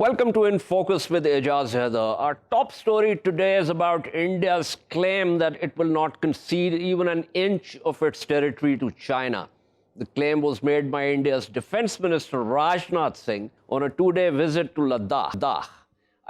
Welcome to In Focus with Ejaz Haider. Our top story today is about India's claim that it will not concede even an inch of its territory to China. The claim was made by India's Defence Minister Rajnath Singh on a two-day visit to Ladakh.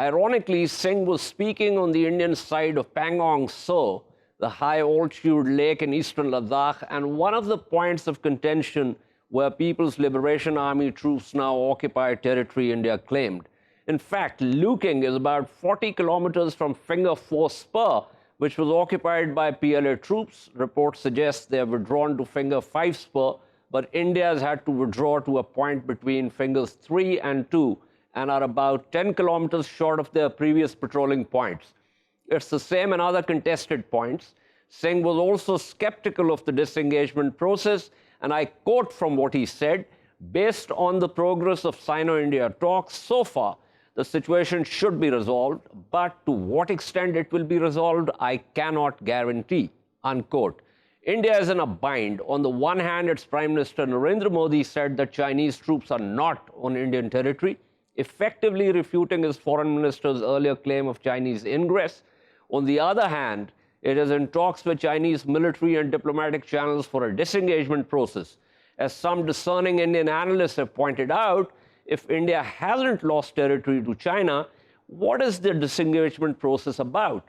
Ironically, Singh was speaking on the Indian side of Pangong Tso, the high-altitude lake in eastern Ladakh, and one of the points of contention where People's Liberation Army troops now occupy territory India claimed. In fact, Lynching is about 40 kilometers from Finger 4 Spur, which was occupied by PLA troops. Reports suggest they have withdrawn to Finger 5 Spur, but India has had to withdraw to a point between Fingers 3 and 2 and are about 10 kilometers short of their previous patrolling points. It's the same in other contested points. Singh was also skeptical of the disengagement process, and I quote from what he said, "Based on the progress of Sino-India talks so far, the situation should be resolved, but to what extent it will be resolved, I cannot guarantee," unquote. India is in a bind. On the one hand, its Prime Minister Narendra Modi said that Chinese troops are not on Indian territory, effectively refuting his foreign minister's earlier claim of Chinese ingress. On the other hand, it is in talks with Chinese military and diplomatic channels for a disengagement process. As some discerning Indian analysts have pointed out, if India hasn't lost territory to China, what is the disengagement process about?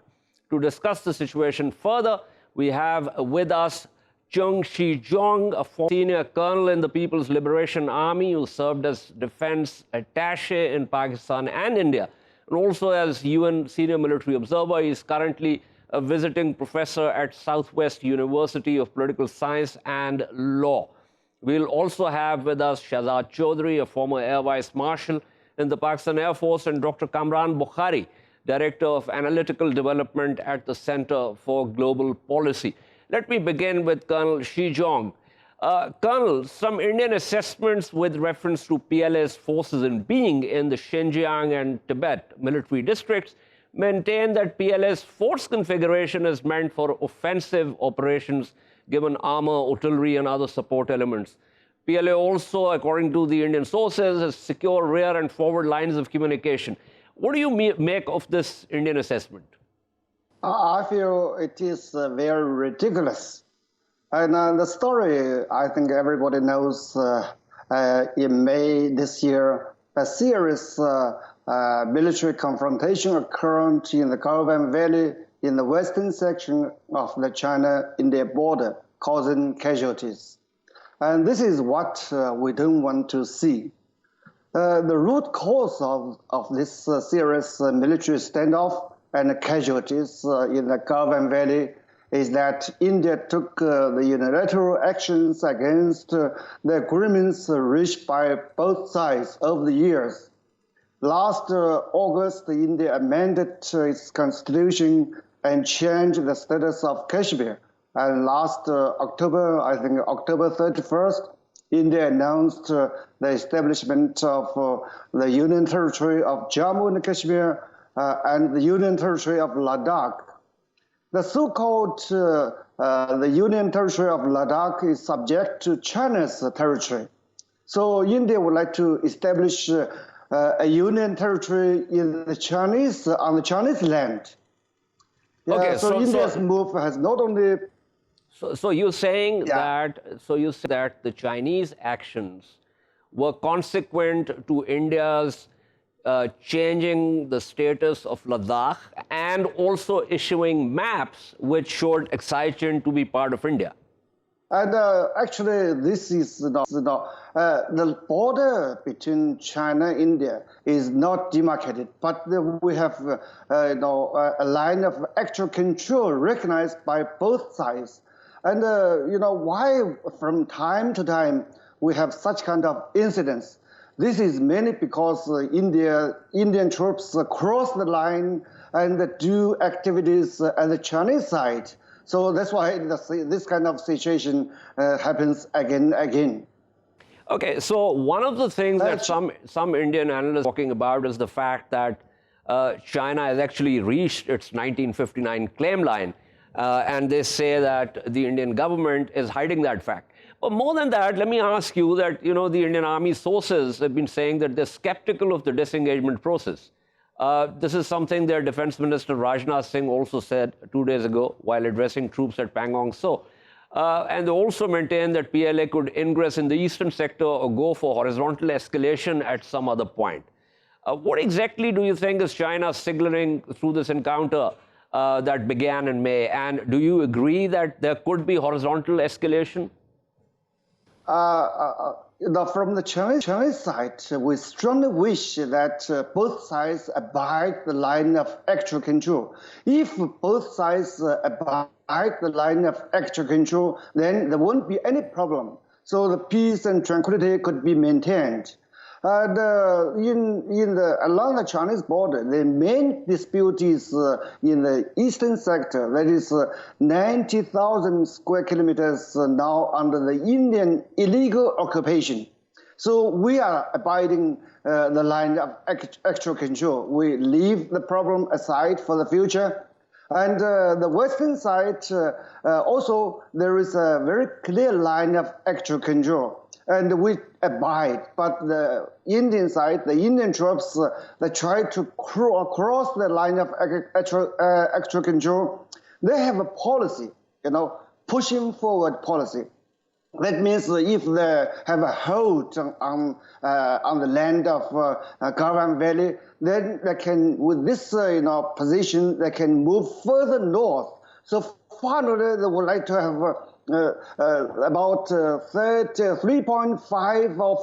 To discuss the situation further, we have with us Cheng Xizhong, a former senior colonel in the People's Liberation Army who served as defense attaché in Pakistan and India, and also as UN senior military observer. He is currently a visiting professor at Southwest University of Political Science and Law. We'll also have with us Shahzad Chaudhry, a former Air Vice Marshal in the Pakistan Air Force, and Dr. Kamran Bokhari, Director of Analytical Development at the Center for Global Policy. Let me begin with Colonel Xizhong. Colonel, some Indian assessments with reference to PLA's forces in being in the Xinjiang and Tibet military districts maintain that PLA's force configuration is meant for offensive operations given armor, artillery, and other support elements. PLA also, according to the Indian sources, has secure rear and forward lines of communication. What do you make of this Indian assessment? I feel it is very ridiculous. And the story, I think everybody knows, in May this year, a serious military confrontation occurred in the Kamran Valley in the western section of the China-India border, causing casualties. And this is what we don't want to see. The root cause of this serious military standoff and casualties in the Kamran Valley is that India took the unilateral actions against the agreements reached by both sides over the years. Last August, India amended its constitution and changed the status of Kashmir. And last October, I think October 31st, India announced the establishment of the Union Territory of Jammu and Kashmir and the Union Territory of Ladakh. The so-called the Union Territory of Ladakh is subject to China's territory. So India would like to establish a union territory in the Chinese on the Chinese land. Okay, so India's move has not only. So you're saying that the Chinese actions were consequent to India's changing the status of Ladakh and also issuing maps which showed Xizhong to be part of India. And actually, this is the border between China and India is not demarcated, but we have a line of actual control recognized by both sides. And why from time to time we have such kind of incidents? This is mainly because Indian troops cross the line and do activities at the Chinese side. So that's why this kind of situation happens again and again. Okay, so one of the things that some Indian analysts are talking about is the fact that China has actually reached its 1959 claim line, and they say that the Indian government is hiding that fact. Well, more than that, let me ask you that, the Indian Army sources have been saying that they're skeptical of the disengagement process. This is something their Defense Minister Rajnath Singh also said 2 days ago while addressing troops at Pangong So. And they also maintain that PLA could ingress in the eastern sector or go for horizontal escalation at some other point. What exactly do you think is China signaling through this encounter that began in May? And do you agree that there could be horizontal escalation? From the Chinese side, we strongly wish that both sides abide the line of actual control. If both sides abide the line of actual control, then there won't be any problem. So the peace and tranquility could be maintained. Along the Chinese border, the main dispute is in the eastern sector. That is 90,000 square kilometers now under the Indian illegal occupation. So we are abiding the line of actual control. We leave the problem aside for the future. And the western side, also there is a very clear line of actual control. And we abide, but the Indian side, the Indian troops, they try to cross the line of actual control. They have a policy, pushing forward policy. That means if they have a hold on the land of Kamran Valley, then they can, with this position, they can move further north. So finally, they would like to have about 3.5 or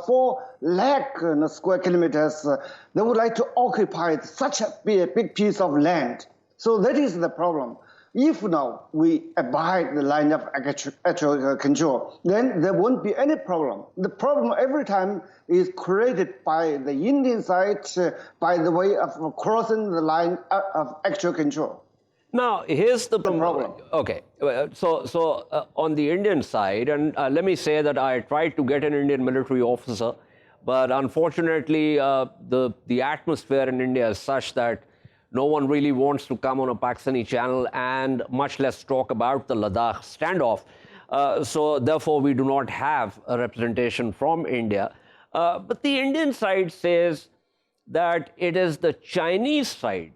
4 lakh square kilometers. They would like to occupy such a big piece of land. So that is the problem. If now we abide the line of actual control, then there won't be any problem. The problem every time is created by the Indian side by the way of crossing the line of actual control. Now, here's the problem. Okay, so on the Indian side, and let me say that I tried to get an Indian military officer, but unfortunately, the atmosphere in India is such that no one really wants to come on a Pakistani channel and much less talk about the Ladakh standoff. So therefore, we do not have a representation from India. But the Indian side says that it is the Chinese side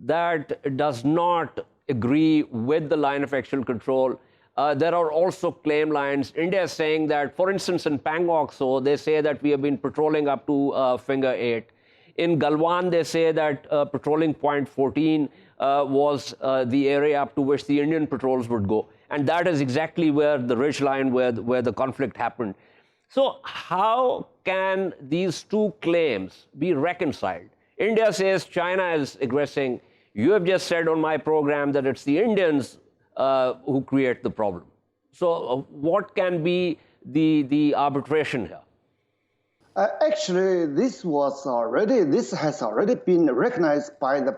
that does not agree with the line of actual control. There are also claim lines. India is saying that, for instance, in Pangong So, they say that we have been patrolling up to Finger 8. In Galwan, they say that patrolling point 14 was the area up to which the Indian patrols would go. And that is exactly where the ridge line where the conflict happened. So how can these two claims be reconciled? India says China is aggressing. You have just said on my program that it's the Indians who create the problem. So what can be the arbitration here? Actually, this has already been recognized by the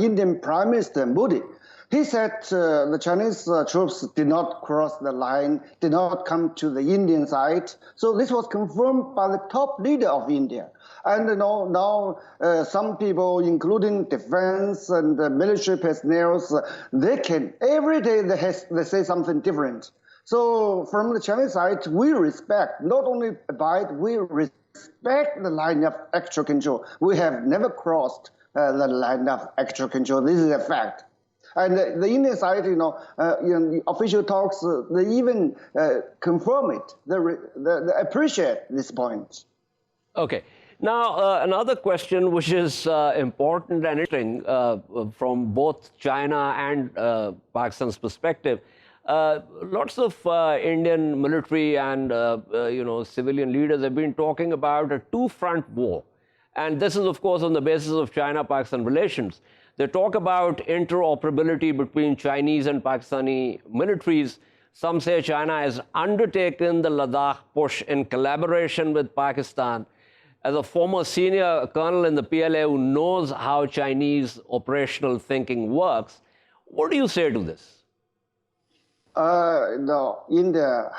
Indian Prime Minister Modi. He said the Chinese troops did not cross the line, did not come to the Indian side. So this was confirmed by the top leader of India. And now some people, including defense and military personnel, every day they say something different. So from the Chinese side, we respect, not only abide, we respect the line of actual control. We have never crossed the line of actual control. This is a fact. And the Indian side, in official talks, they even confirm it. They appreciate this point. Okay. Now, another question which is important and interesting from both China and Pakistan's perspective. Lots of Indian military and civilian leaders have been talking about a two-front war. And this is, of course, on the basis of China-Pakistan relations. They talk about interoperability between Chinese and Pakistani militaries. Some say China has undertaken the Ladakh push in collaboration with Pakistan. As a former senior colonel in the PLA who knows how Chinese operational thinking works, what do you say to this? No, India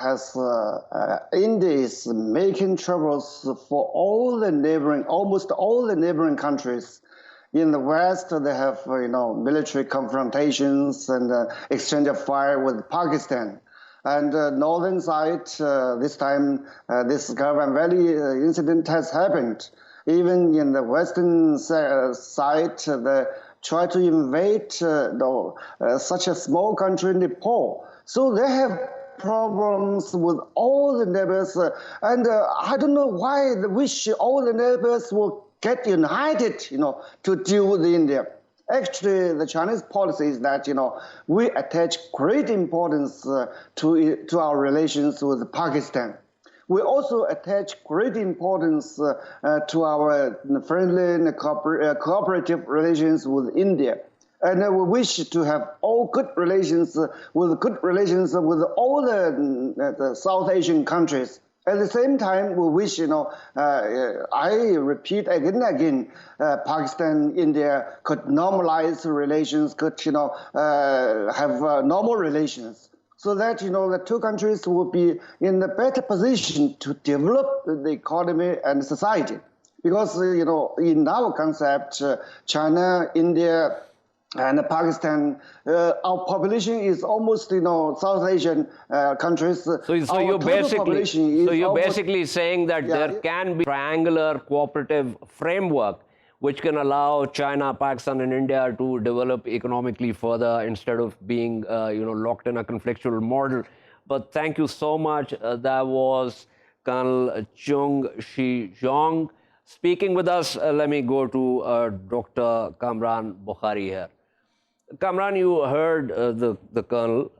is making troubles for almost all the neighboring countries. In the West, they have military confrontations and exchange of fire with Pakistan. And northern side, this time, this Caravan Valley incident has happened. Even in the western side, they try to invade such a small country, Nepal. So they have problems with all the neighbors. And I don't know why they wish all the neighbors will get united, to deal with India. Actually, the Chinese policy is that we attach great importance to our relations with Pakistan. We also attach great importance to our friendly and cooperative relations with India. And we wish to have all good relations with all the South Asian countries. At the same time, we wish, I repeat again and again, Pakistan, India could normalize relations, could, have normal relations, so that, the two countries will be in a better position to develop the economy and society. Because, in our concept, China, India, and Pakistan, our population is almost, South Asian countries. So you're basically saying that there can be triangular cooperative framework which can allow China, Pakistan, and India to develop economically further instead of being, locked in a conflictual model. But thank you so much. That was Colonel Cheng Xizhong speaking with us. Let me go to Dr. Kamran Bokhari here. Kamran, you heard the colonel.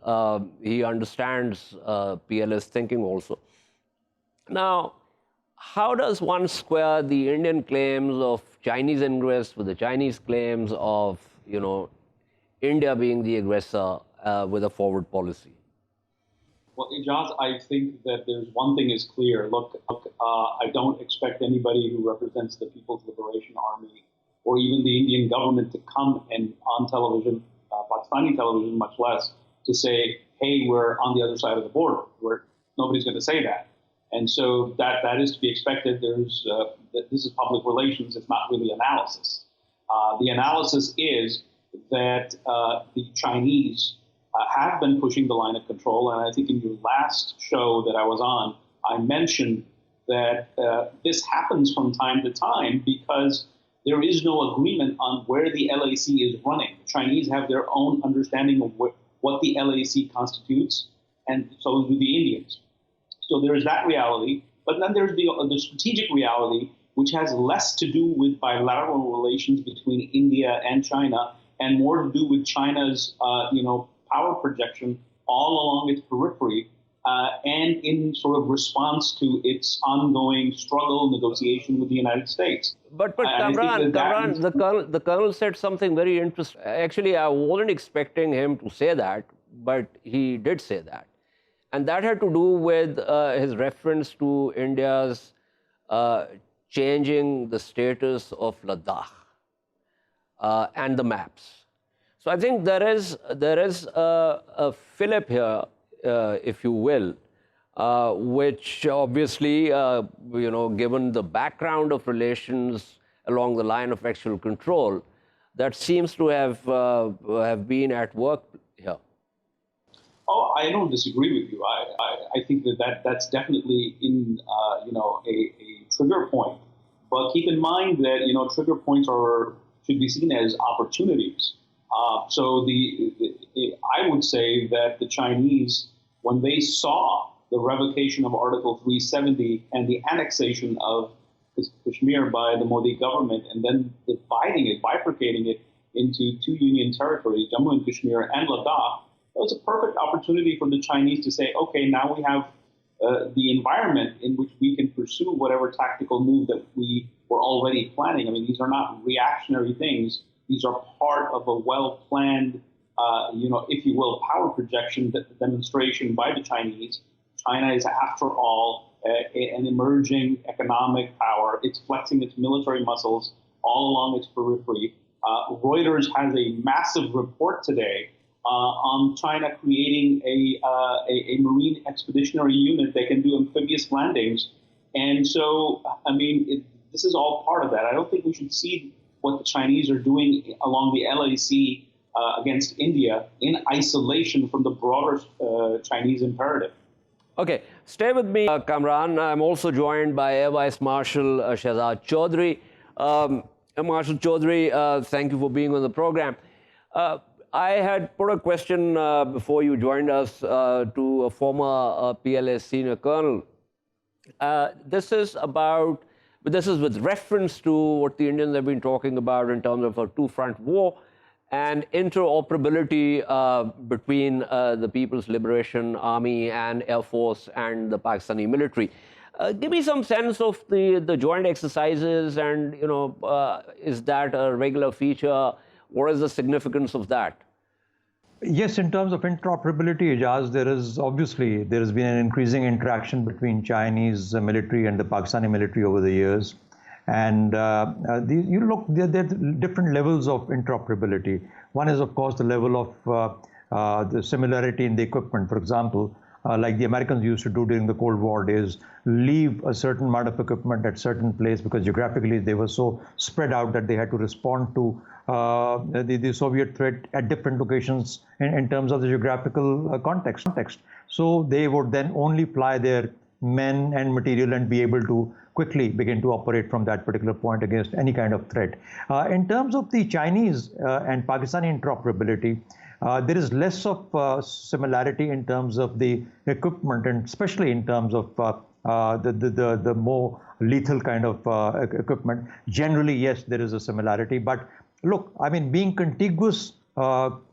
He understands PLS thinking also. Now, how does one square the Indian claims of Chinese ingress with the Chinese claims of, India being the aggressor with a forward policy? Well, Ejaz, I think that there's one thing is clear. Look, I don't expect anybody who represents the People's Liberation Army or even the Indian government to come and on television, Pakistani television much less, to say, hey, we're on the other side of the border. Nobody's going to say that. And so that is to be expected. This is public relations. It's not really analysis. The analysis is that the Chinese have been pushing the line of control. And I think in your last show that I was on, I mentioned that this happens from time to time because there is no agreement on where the LAC is running. The Chinese have their own understanding of what the LAC constitutes, and so do the Indians. So there is that reality. But then there's the strategic reality, which has less to do with bilateral relations between India and China, and more to do with China's, power projection all along its periphery, and in sort of response to its ongoing struggle, negotiation with the United States. But Kamran, the colonel said something very interesting. Actually, I wasn't expecting him to say that, but he did say that. And that had to do with his reference to India's changing the status of Ladakh and the maps. So I think there is a fillip here, if you will, which obviously, given the background of relations along the line of actual control, that seems to have been at work here. Oh, I don't disagree with you. I think that's definitely in a trigger point. But keep in mind that trigger points should be seen as opportunities. So I would say that the Chinese, when they saw the revocation of Article 370 and the annexation of Kashmir by the Modi government, and then bifurcating it into two union territories, Jammu and Kashmir and Ladakh, that was a perfect opportunity for the Chinese to say, okay, now we have the environment in which we can pursue whatever tactical move that we were already planning. I mean, these are not reactionary things. These are part of a well-planned, if you will, power projection demonstration by the Chinese. China is, after all, an emerging economic power. It's flexing its military muscles all along its periphery. Reuters has a massive report today on China creating a marine expeditionary unit that can do amphibious landings. And so, I mean, this is all part of that. I don't think we should see what the Chinese are doing along the LAC against India in isolation from the broader Chinese imperative. Okay, stay with me, Kamran. I'm also joined by Air Vice Marshal Shahzad Chaudhry. Marshal Chaudhry, thank you for being on the program. I had put a question before you joined us to a former PLA senior colonel. This is with reference to what the Indians have been talking about in terms of a two-front war and interoperability between the People's Liberation Army and Air Force and the Pakistani military. Give me some sense of the joint exercises, and is that a regular feature? What is the significance of that? Yes, in terms of interoperability, Ejaz, there has been an increasing interaction between Chinese military and the Pakistani military over the years. And there are different levels of interoperability. One is, of course, the level of the similarity in the equipment. For example, like the Americans used to do during the Cold War days, leave a certain amount of equipment at certain place because geographically they were so spread out that they had to respond to the Soviet threat at different locations in terms of the geographical context. So they would then only fly their men and material and be able to quickly begin to operate from that particular point against any kind of threat. In terms of the Chinese and Pakistani interoperability, there is less of similarity in terms of the equipment, and especially in terms of the more lethal kind of equipment. Generally, yes, there is a similarity. But look, I mean, being contiguous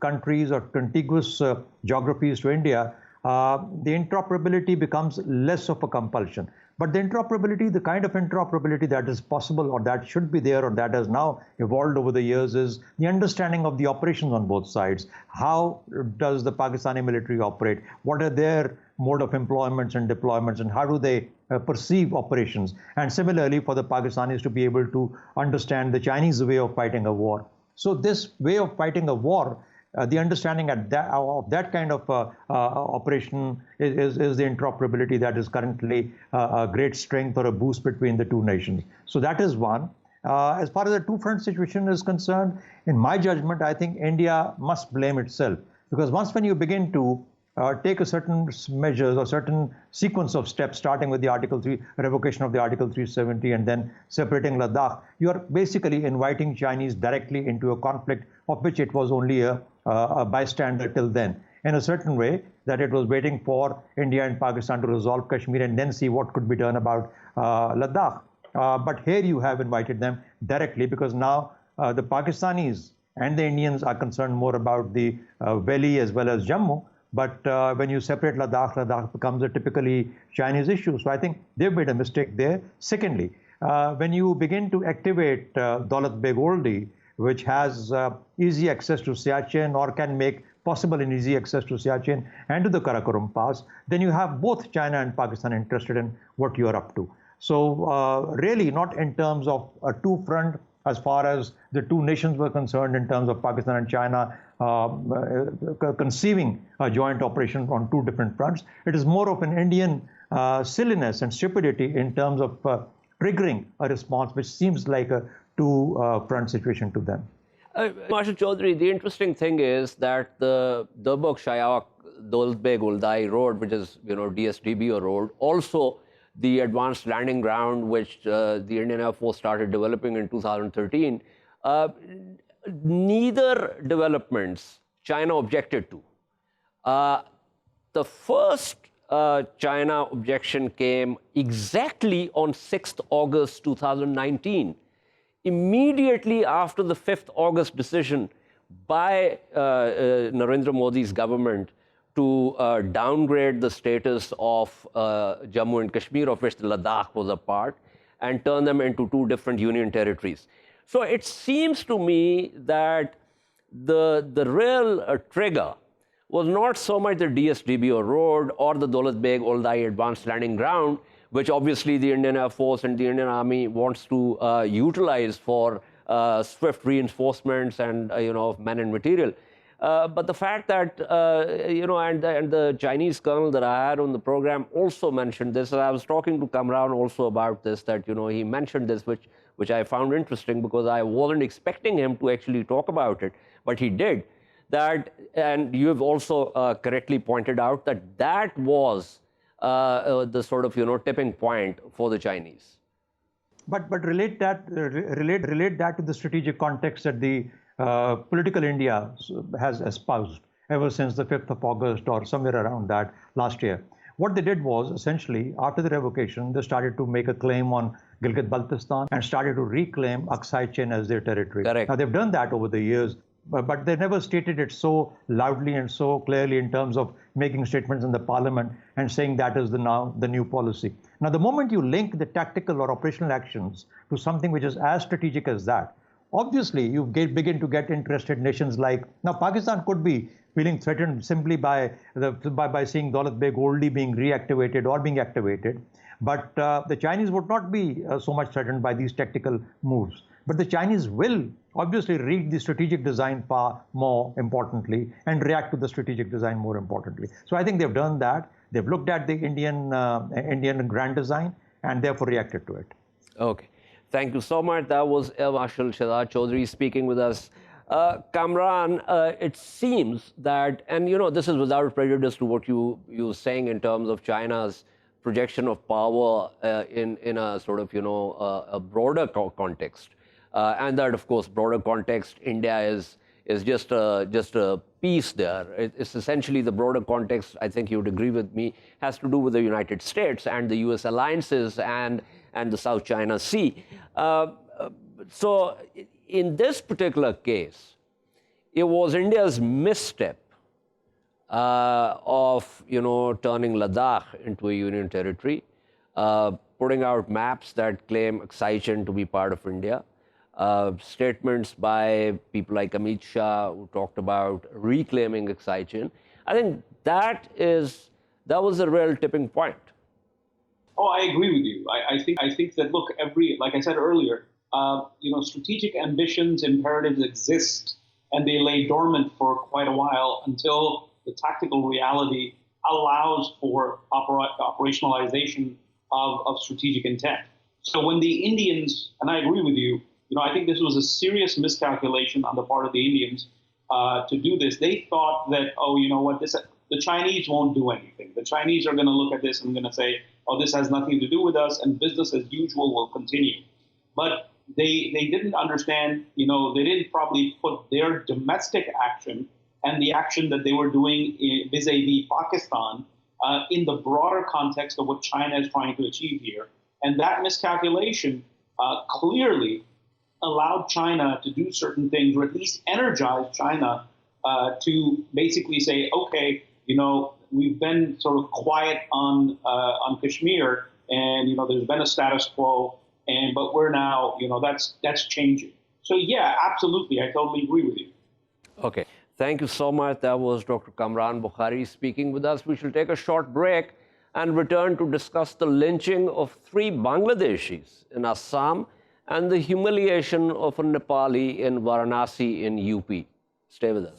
countries or contiguous geographies to India, the interoperability becomes less of a compulsion. But the interoperability, the kind of interoperability that is possible or that should be there or that has now evolved over the years is the understanding of the operations on both sides. How does the Pakistani military operate? What are their mode of employments and deployments, and how do they perceive operations? And similarly, for the Pakistanis to be able to understand the Chinese way of fighting a war. So this way of fighting a war, the understanding of that kind of operation is the interoperability that is currently a great strength or a boost between the two nations. So that is one. As far as the two-front situation is concerned, in my judgment, I think India must blame itself. Because once when you begin to take a certain measures or certain sequence of steps, starting with the Article 3, revocation of the Article 370 and then separating Ladakh, you are basically inviting Chinese directly into a conflict of which it was only a bystander till then, in a certain way that it was waiting for India and Pakistan to resolve Kashmir and then see what could be done about Ladakh. But here you have invited them directly because now the Pakistanis and the Indians are concerned more about the Valley as well as Jammu. But when you separate Ladakh, Ladakh becomes a typically Chinese issue. So I think they've made a mistake there. Secondly, when you begin to activate Daulat Beg Oldi, which has easy access to Siachen or can make possible and easy access to Siachen and to the Karakoram Pass, then you have both China and Pakistan interested in what you are up to. So really not in terms of a two-front as far as the two nations were concerned in terms of Pakistan and China conceiving a joint operation on two different fronts. It is more of an Indian silliness and stupidity in terms of triggering a response which seems like a two-front situation to them. Marshal Chaudhry, the interesting thing is that the Durbuk-Shayok Daulat Beg Oldai road, which is DSDBO road, also the advanced landing ground which the Indian Air Force started developing in 2013, neither developments China objected to. The first China objection came exactly on 6th August 2019, immediately after the 5th August decision by Narendra Modi's government to downgrade the status of Jammu and Kashmir, of which Ladakh was a part, and turn them into two different union territories. So it seems to me that the real trigger was not so much the DSDBO road or the Daulat Beg Oldai advanced landing ground, which obviously the Indian Air Force and the Indian Army wants to utilize for swift reinforcements and of men and material. But the fact that and the Chinese colonel that I had on the program also mentioned this, and I was talking to Kamran also about this, that he mentioned this, which I found interesting because I wasn't expecting him to actually talk about it, but he did. that, and you have also correctly pointed out that that was the sort of, tipping point for the Chinese. But relate that to the strategic context that the political India has espoused ever since the 5th of August or somewhere around that last year. What they did was essentially after the revocation, they started to make a claim on Gilgit-Baltistan and started to reclaim Aksai Chin as their territory. Correct. Now they've done that over the years, but they never stated it so loudly and so clearly in terms of making statements in the parliament and saying that is now the new policy. Now, the moment you link the tactical or operational actions to something which is as strategic as that, obviously you begin to get interested nations like, now Pakistan could be feeling threatened simply by seeing Daulat Beg Oldie being reactivated or being activated, but the Chinese would not be so much threatened by these tactical moves. But the Chinese will obviously read the strategic design far more importantly and react to the strategic design more importantly. So I think they've done that. They've looked at the Indian grand design and therefore reacted to it. Okay. Thank you so much. That was Air Marshal Shahzad Chaudhry speaking with us. Kamran, it seems that, and this is without prejudice to what you were saying in terms of China's projection of power in a sort of, a broader context. And that, of course, broader context, India is just a piece there. It's essentially the broader context, I think you would agree with me, has to do with the United States and the US alliances and the South China Sea. So in this particular case, it was India's misstep of, turning Ladakh into a union territory, putting out maps that claim Aksai Chin to be part of India. Statements by people like Amit Shah who talked about reclaiming Aksai Chin. I think that was a real tipping point. Oh, I agree with you. I think that, look, like I said earlier, strategic ambitions, imperatives exist, and they lay dormant for quite a while until the tactical reality allows for operationalization of strategic intent. So when the Indians, and I agree with you, I think this was a serious miscalculation on the part of the Indians to do this. They thought that, the Chinese won't do anything. The Chinese are going to look at this and going to say, oh, this has nothing to do with us, and business as usual will continue. But they didn't understand, they didn't probably put their domestic action and the action that they were doing vis-a-vis Pakistan in the broader context of what China is trying to achieve here. And that miscalculation clearly allowed China to do certain things, or at least energize China to basically say, okay, we've been sort of quiet on Kashmir, and there's been a status quo, but we're now, that's changing. So yeah, absolutely, I totally agree with you. Okay, thank you so much. That was Dr. Kamran Bokhari speaking with us. We shall take a short break and return to discuss the lynching of 3 Bangladeshis in Assam and the humiliation of a Nepali in Varanasi in UP. Stay with us.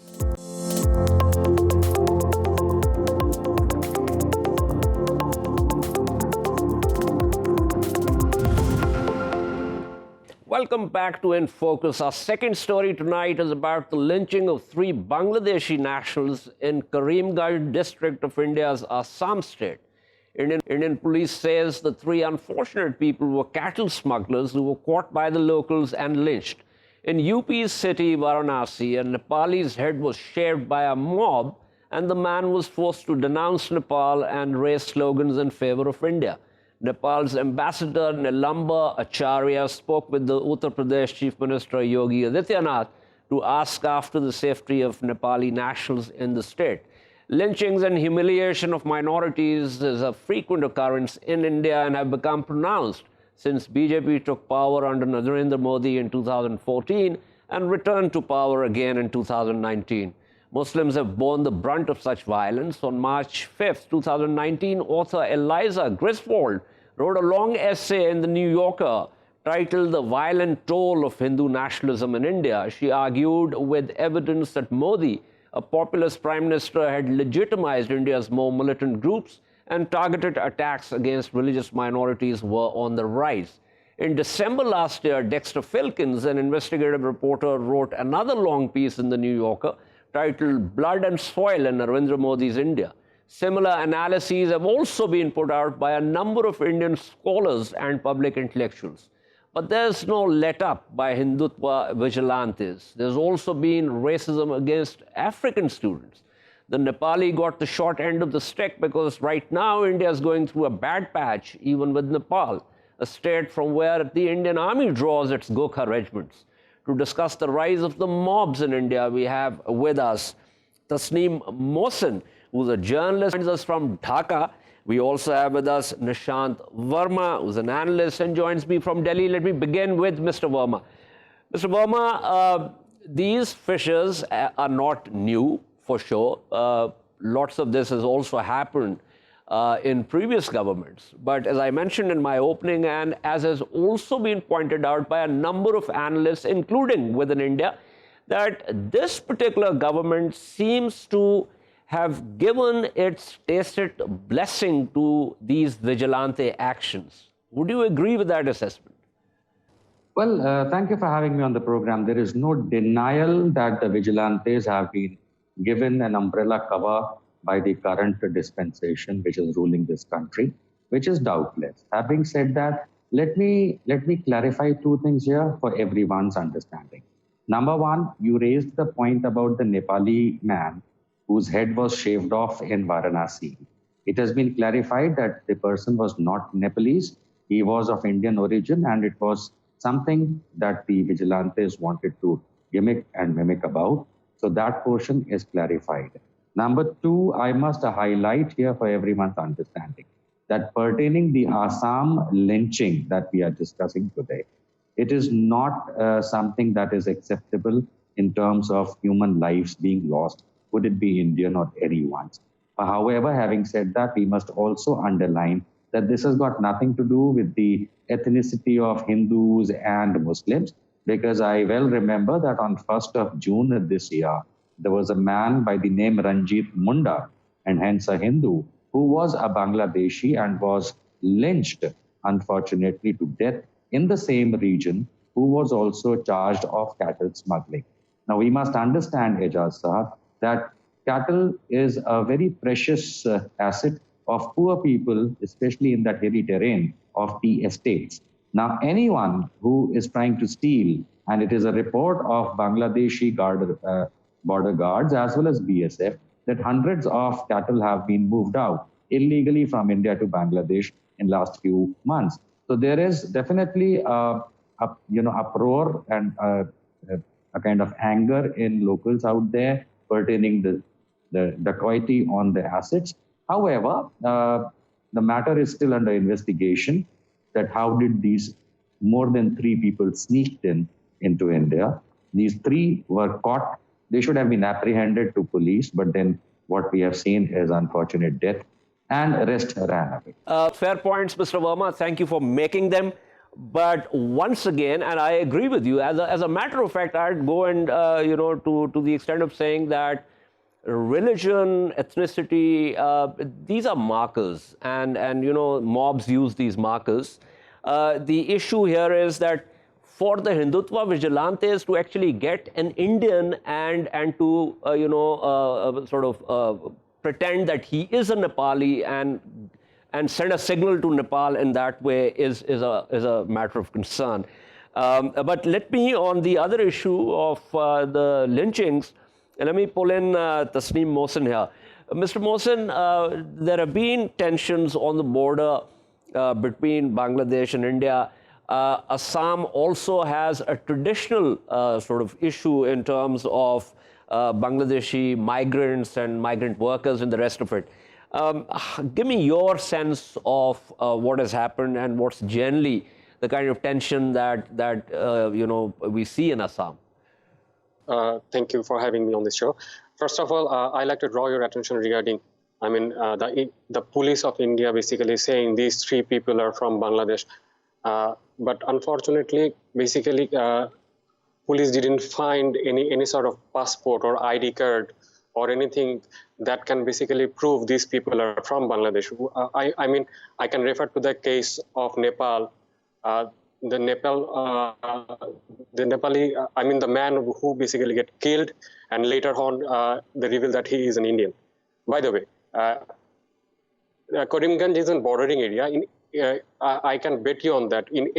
Welcome back to In Focus. Our second story tonight is about the lynching of 3 Bangladeshi nationals in Karimganj district of India's Assam state. Indian police says the 3 unfortunate people were cattle smugglers who were caught by the locals and lynched. In UP's city, Varanasi, a Nepali's head was shaved by a mob, and the man was forced to denounce Nepal and raise slogans in favor of India. Nepal's ambassador Nilamba Acharya spoke with the Uttar Pradesh Chief Minister Yogi Adityanath to ask after the safety of Nepali nationals in the state. Lynchings and humiliation of minorities is a frequent occurrence in India and have become pronounced since BJP took power under Narendra Modi in 2014 and returned to power again in 2019. Muslims have borne the brunt of such violence. On March 5, 2019, author Eliza Griswold wrote a long essay in The New Yorker titled The Violent Toll of Hindu Nationalism in India. She argued with evidence that Modi, a populist prime minister, had legitimized India's more militant groups and targeted attacks against religious minorities were on the rise. In December last year, Dexter Filkins, an investigative reporter, wrote another long piece in The New Yorker titled Blood and Soil in Narendra Modi's India. Similar analyses have also been put out by a number of Indian scholars and public intellectuals. But there's no let-up by Hindutva vigilantes. There's also been racism against African students. The Nepali got the short end of the stick because right now India is going through a bad patch, even with Nepal, a state from where the Indian Army draws its Gokha regiments. To discuss the rise of the mobs in India, we have with us Tasnim Mohsin, who's a journalist, joins us from Dhaka. We also have with us NIshant Verma, who's an analyst and joins me from Delhi. Let me begin with Mr. Verma. Mr. Verma, these fissures are not new, for sure. Lots of this has also happened in previous governments. But as I mentioned in my opening, and as has also been pointed out by a number of analysts, including within India, that this particular government seems to have given its tacit blessing to these vigilante actions. Would you agree with that assessment? Well, thank you for having me on the program. There is no denial that the vigilantes have been given an umbrella cover by the current dispensation which is ruling this country, which is doubtless. Having said that, let me clarify two things here for everyone's understanding. Number one, you raised the point about the Nepali man whose head was shaved off in Varanasi. It has been clarified that the person was not Nepalese, he was of Indian origin, and it was something that the vigilantes wanted to gimmick and mimic about. So that portion is clarified. Number two, I must highlight here for everyone's understanding that pertaining the Assam lynching that we are discussing today, it is not something that is acceptable in terms of human lives being lost, would it be Indian or anyone's. However, having said that, we must also underline that this has got nothing to do with the ethnicity of Hindus and Muslims, because I well remember that on 1st of June this year, there was a man by the name Ranjit Munda, and hence a Hindu, who was a Bangladeshi and was lynched, unfortunately, to death in the same region, who was also charged of cattle smuggling. Now, we must understand, Ejaz Sahab, that cattle is a very precious asset of poor people, especially in that hilly terrain of tea estates. Now, anyone who is trying to steal, and it is a report of Bangladeshi border guards as well as BSF, that hundreds of cattle have been moved out illegally from India to Bangladesh in last few months. So there is definitely uproar and a kind of anger in locals out there pertaining the dacoity on the assets. However, the matter is still under investigation, that how did these more than 3 people sneaked into India. These 3 were caught. They should have been apprehended to police, but then what we have seen is unfortunate death, and rest ran away. Fair points, Mr. Verma. Thank you for making them. But once again, and I agree with you, as a matter of fact, I'd go and, to the extent of saying that religion, ethnicity, these are markers, and mobs use these markers. The issue here is that for the Hindutva vigilantes to actually get an Indian and to pretend that he is a Nepali and send a signal to Nepal in that way is a matter of concern. But let me, on the other issue of the lynchings, let me pull in Tasnim Mohsin here. Mr. Mohsin, there have been tensions on the border between Bangladesh and India. Assam also has a traditional sort of issue in terms of Bangladeshi migrants and migrant workers and the rest of it. Give me your sense of what has happened and what's generally the kind of tension that we see in Assam. Thank you for having me on this show. First of all, I'd like to draw your attention regarding, the police of India basically saying these 3 people are from Bangladesh. But unfortunately, basically, police didn't find any sort of passport or ID card or anything that can basically prove these people are from Bangladesh. I can refer to the case of Nepal. The man who basically get killed and later on they reveal that he is an Indian. By the way, Karimganj is a bordering area. I can bet you on that. In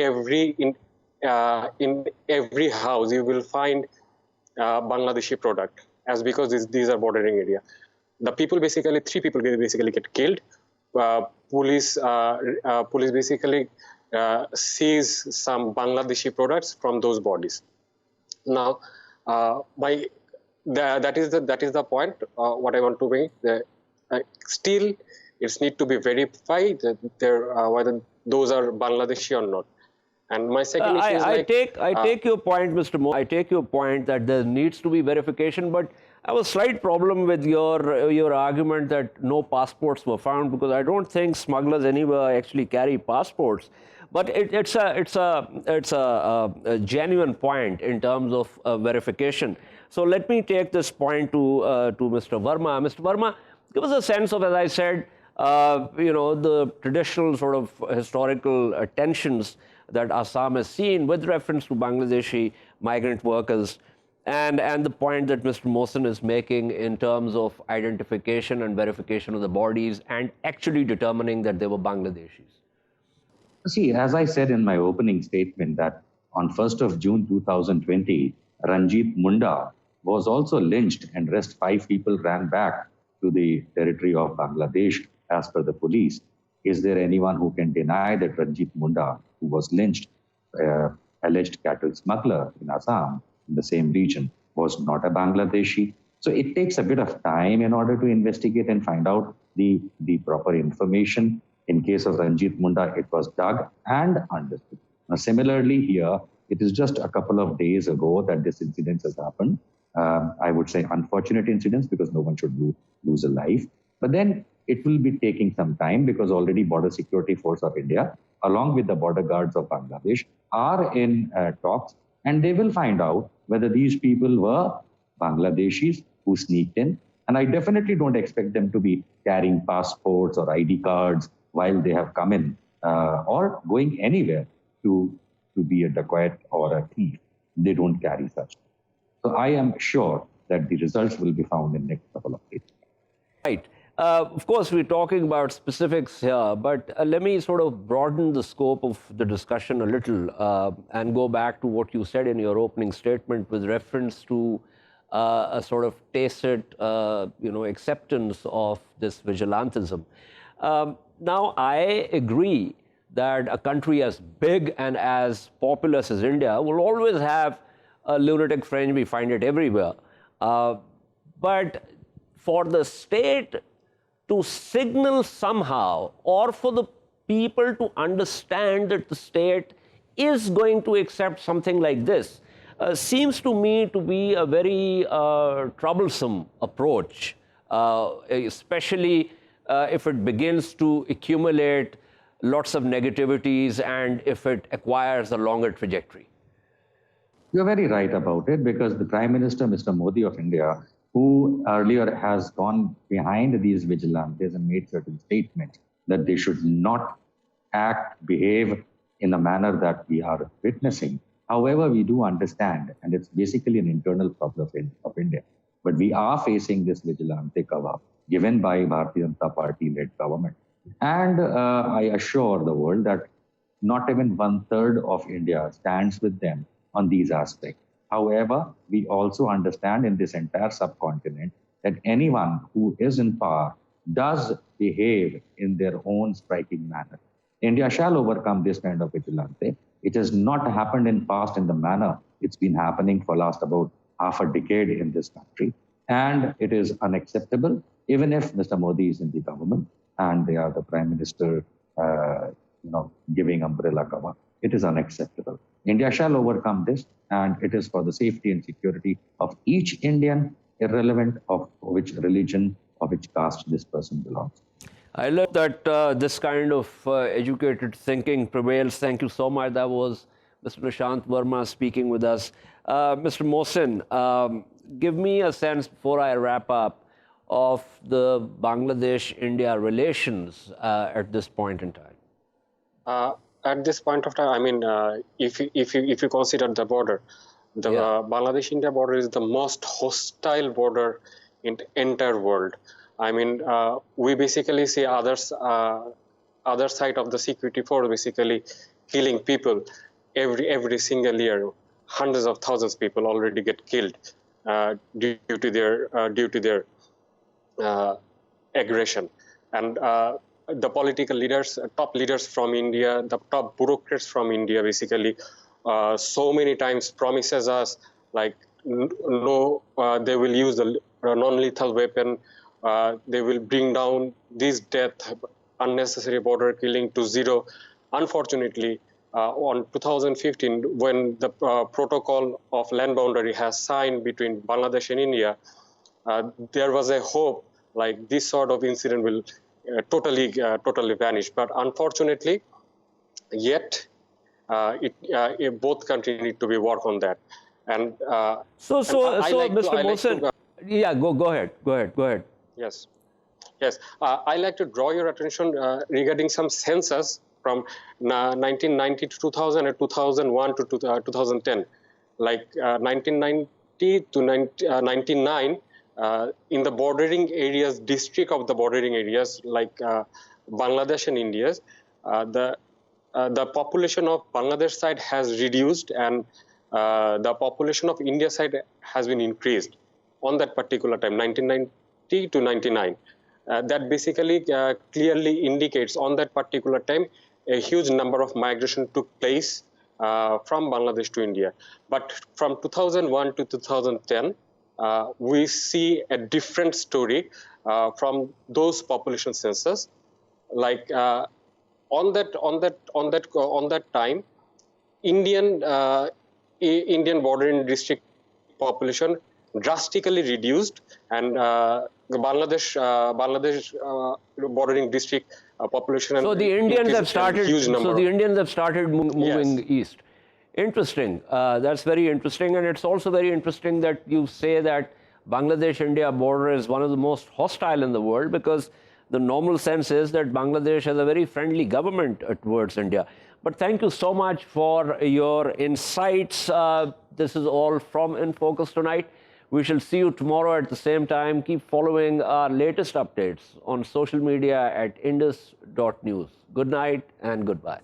every house, you will find Bangladeshi product, as because these are bordering area. The people basically, 3 people basically get killed. Police basically seize some Bangladeshi products from those bodies. Now, that is the point. What I want to make. Still, it's need to be verified whether those are Bangladeshi or not. And my second issue is I take your point, Mr. Mo. I take your point that there needs to be verification, but I have a slight problem with your argument that no passports were found, because I don't think smugglers anywhere actually carry passports. But it's a genuine point in terms of verification. So let me take this point to Mr. Verma. Mr. Verma, give us a sense of, as I said, the traditional sort of historical tensions that Assam has seen with reference to Bangladeshi migrant workers, and the point that Mr. Mohsin is making in terms of identification and verification of the bodies and actually determining that they were Bangladeshis. See, as I said in my opening statement, that on 1st of June 2020, Ranjit Munda was also lynched, and rest 5 people ran back to the territory of Bangladesh as per the police. Is there anyone who can deny that Ranjit Munda, who was lynched, alleged cattle smuggler in Assam, in the same region, was not a Bangladeshi? So it takes a bit of time in order to investigate and find out the proper information. In case of Ranjit Munda, it was dug and understood. Now, similarly here, it is just a couple of days ago that this incident has happened. I would say unfortunate incidents, because no one should lose a life. But then it will be taking some time, because already Border Security Force of India, along with the border guards of Bangladesh, are in talks, and they will find out whether these people were Bangladeshis who sneaked in. And I definitely don't expect them to be carrying passports or ID cards while they have come in, or going anywhere to be a dacoit or a thief. They don't carry such. So I am sure that the results will be found in the next couple of days. Right. Of course, we're talking about specifics here, but let me sort of broaden the scope of the discussion a little and go back to what you said in your opening statement with reference to a sort of tacit, acceptance of this vigilantism. Now, I agree that a country as big and as populous as India will always have a lunatic fringe. We find it everywhere. But for the state to signal somehow, or for the people to understand that the state is going to accept something like this, seems to me to be a very troublesome approach, especially if it begins to accumulate lots of negativities and if it acquires a longer trajectory. You're very right about it, because the Prime Minister, Mr. Modi of India, who earlier has gone behind these vigilantes and made certain statements that they should not behave in a manner that we are witnessing. However, we do understand, and it's basically an internal problem of India, but we are facing this vigilante cover given by Bharatiya Janata Party-led government. And I assure the world that not even 1/3 of India stands with them on these aspects. However, we also understand in this entire subcontinent that anyone who is in power does behave in their own striking manner. India shall overcome this kind of vigilante. It has not happened in past in the manner it's been happening for last about half a decade in this country. And it is unacceptable, even if Mr. Modi is in the government and they are the Prime Minister, giving umbrella cover. It is unacceptable. India shall overcome this, and it is for the safety and security of each Indian, irrelevant of which religion or which caste this person belongs. I love that this kind of educated thinking prevails. Thank you so much. That was Mr. NIshant Verma speaking with us. Mr. Mohsin, give me a sense before I wrap up of the Bangladesh-India relations at this point in time. At this point of time, I mean, if you consider the border, The Bangladesh-India border is the most hostile border in the entire world. I mean, we basically see other side of the security force basically killing people every single year. Hundreds of thousands of people already get killed due to their aggression. And the political leaders, top leaders from India, the top bureaucrats from India, basically, so many times promises us like no, they will use the non-lethal weapon. They will bring down this death, unnecessary border killing to zero. Unfortunately, on 2015, when the protocol of land boundary has signed between Bangladesh and India, there was a hope like this sort of incident will totally vanish. But unfortunately, yet both countries need to be work on that. And so Mr. Mohsin, yeah, go ahead. Yes. I like to draw your attention regarding some census from 1990 to 2000 and 2001 to 2010. Like 1990 to 1999, in the bordering areas, district of the bordering areas like Bangladesh and India, the population of Bangladesh side has reduced and the population of India side has been increased on that particular time, 1990 to 99. That basically clearly indicates on that particular time a huge number of migration took place from Bangladesh to India. But from 2001 to 2010, we see a different story from those population census. Like on that time, Indian bordering district population drastically reduced, and the Bangladesh bordering district population. So the Indians have started. So the Indians have started moving east. Interesting. That's very interesting, and it's also very interesting that you say that Bangladesh-India border is one of the most hostile in the world, because the normal sense is that Bangladesh has a very friendly government towards India. But thank you so much for your insights. This is all from In Focus tonight. We shall see you tomorrow at the same time. Keep following our latest updates on social media at indus.news. Good night and goodbye.